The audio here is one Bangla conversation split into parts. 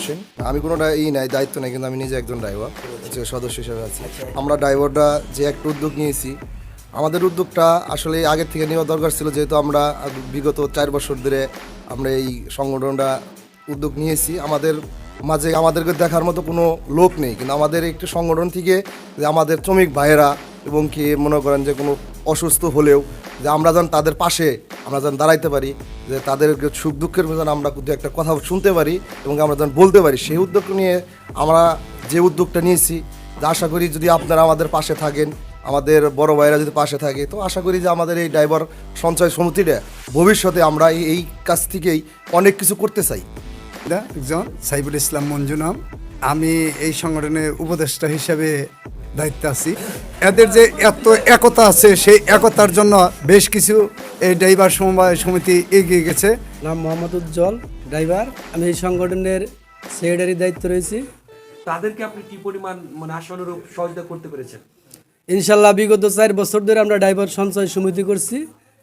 হোসেন। আমি কোনো নাই, দায়িত্ব নেই, কিন্তু আমি নিজে একজন ড্রাইভার সদস্য হিসেবে আছি। আমরা ড্রাইভাররা যে একটা উদ্যোগ নিয়েছি, আমাদের উদ্যোগটা আসলে আগের থেকে নেওয়া দরকার ছিল, যেহেতু আমরা বিগত 4 বছর ধরে আমরা এই সংগঠনটা উদ্যোগ নিয়েছি। আমাদের মাঝে আমাদেরকে দেখার মতো কোনো লোক নেই, কিন্তু আমাদের একটি সংগঠন থেকে যে আমাদের শ্রমিক ভাইয়েরা এবং কি মনে করেন যে কোনো অসুস্থ হলেও যে আমরা যেন তাদের পাশে আমরা যেন দাঁড়াইতে পারি, যে তাদের সুখ দুঃখের যেন আমরা দু একটা কথা শুনতে পারি এবং আমরা যেন বলতে পারি, সেই উদ্যোগ নিয়ে আমরা যে উদ্যোগটা নিয়েছি। যে আশা করি যদি আপনারা আমাদের পাশে থাকেন, আমাদের বড় ভাইরা যদি পাশে থাকে, তো আশা করি যে আমাদের এই ড্রাইভার সঞ্চয় সমিতিটা ভবিষ্যতে আমরা এই কাজ থেকেই অনেক কিছু করতে চাই। একজন সাইফুল ইসলাম মঞ্জু নাম। আমি এই সংগঠনের উপদেষ্টা হিসেবে দায়িত্বে আছি। এদের যে এত একতা আছে, সেই একতার জন্য বেশ কিছু এই ড্রাইভার সমবায় সমিতি এগিয়ে গেছে। নাম মোহাম্মদ উজ্জ্বল, ড্রাইভার। আমি এই সংগঠনের সেক্রেটারির দায়িত্ব রয়েছি। তাদেরকে আপনি কি পরিমাণ আশানুরূপ সহযোগিতা করতে পেরেছেন? ইনশাল্লাহ বিগত 4 বছর ধরে আমরা ড্রাইভার সঞ্চয় সমিতি করছি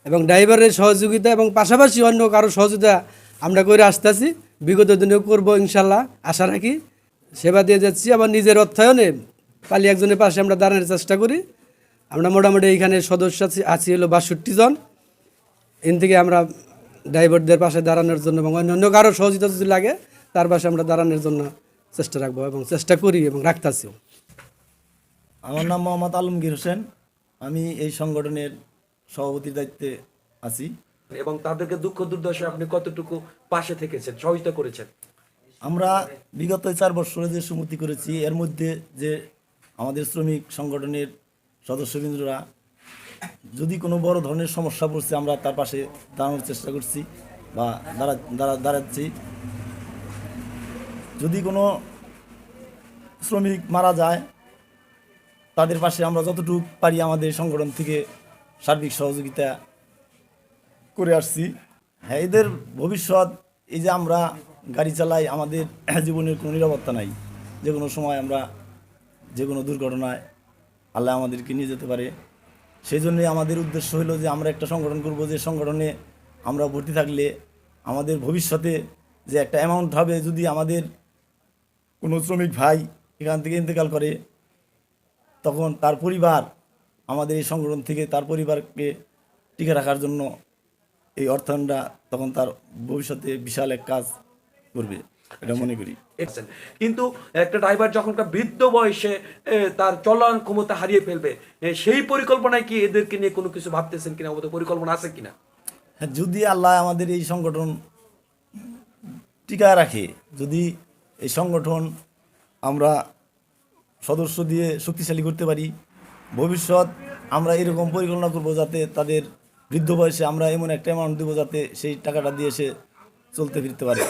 এবং ড্রাইভারের সহযোগিতা এবং পাশাপাশি অন্য কারো সহযোগিতা আমরা করে আসতেছি, বিগত দিনেও করবো ইনশাল্লাহ, আশা রাখি। সেবা দিয়ে যাচ্ছি, আবার নিজের অর্থায়নে পালি একজনের পাশে আমরা দাঁড়ানোর চেষ্টা করি। আমরা মোটামুটি এইখানে সদস্য আছি হলো 62 জন। এর থেকে আমরা ড্রাইভারদের পাশে দাঁড়ানোর জন্য এবং অন্য কারো সহযোগিতা যদি লাগে তার পাশে আমরা দাঁড়ানোর জন্য চেষ্টা রাখবো এবং চেষ্টা করি এবং রাখতেছিও। আমার নাম মোহাম্মদ আলমগীর হোসেন। আমি এই সংগঠনের সভাপতির দায়িত্বে আছি। এবং তাদেরকে দুঃখ দুর্দশায় আপনি কতটুকু পাশে থেকেছেন, সহযোগিতা করেছেন? আমরা বিগত 4 বছরে যে সমিতি করেছি, এর মধ্যে যে আমাদের শ্রমিক সংগঠনের সদস্যবৃন্দরা যদি কোনো বড় ধরনের সমস্যা পড়ছে, আমরা তার পাশে দাঁড়ানোর চেষ্টা করছি বা দাঁড়াচ্ছি। যদি কোনো শ্রমিক মারা যায়, তাদের পাশে আমরা যতটুকু পারি আমাদের সংগঠন থেকে সার্বিক সহযোগিতা করে আসছি। হ্যাঁ, এদের ভবিষ্যৎ, এই যে আমরা গাড়ি চালাই, আমাদের জীবনের কোনো নিরাপত্তা নাই। যে কোনো সময় আমরা যে কোনো দুর্ঘটনায় আল্লাহ আমাদেরকে নিয়ে যেতে পারে। সেই জন্যই আমাদের উদ্দেশ্য হলো যে আমরা একটা সংগঠন করব, যে সংগঠনে আমরা ভর্তি থাকলে আমাদের ভবিষ্যতে যে একটা অ্যামাউন্ট হবে, যদি আমাদের কোনো শ্রমিক ভাই এখান থেকে ইন্তেকাল করে, তখন তার পরিবার আমাদের এই সংগঠন থেকে তার পরিবারকে টিকে রাখার জন্য এই অর্থায়নটা তখন তার ভবিষ্যতে বিশাল এক কাজ করবে, এটা মনে করি। কিন্তু একটা ড্রাইভার যখন বৃদ্ধ বয়সে তার চলন ক্ষমতা হারিয়ে ফেলবে, সেই পরিকল্পনায় কি এদেরকে নিয়ে কোনো কিছু ভাবতেছেন কিনা, আমাদের পরিকল্পনা আছে কিনা? হ্যাঁ, যদি আল্লাহ আমাদের এই সংগঠন টিকায় রাখে, যদি এই সংগঠন আমরা সদস্য দিয়ে শক্তিশালী করতে পারি, ভবিষ্যৎ আমরা এরকম পরিকল্পনা করব যাতে তাদের বৃদ্ধ বয়সে আমরা এমন একটা অ্যামাউন্ট দেবো যাতে সেই টাকাটা দিয়ে সে চলতে ফিরতে পারে।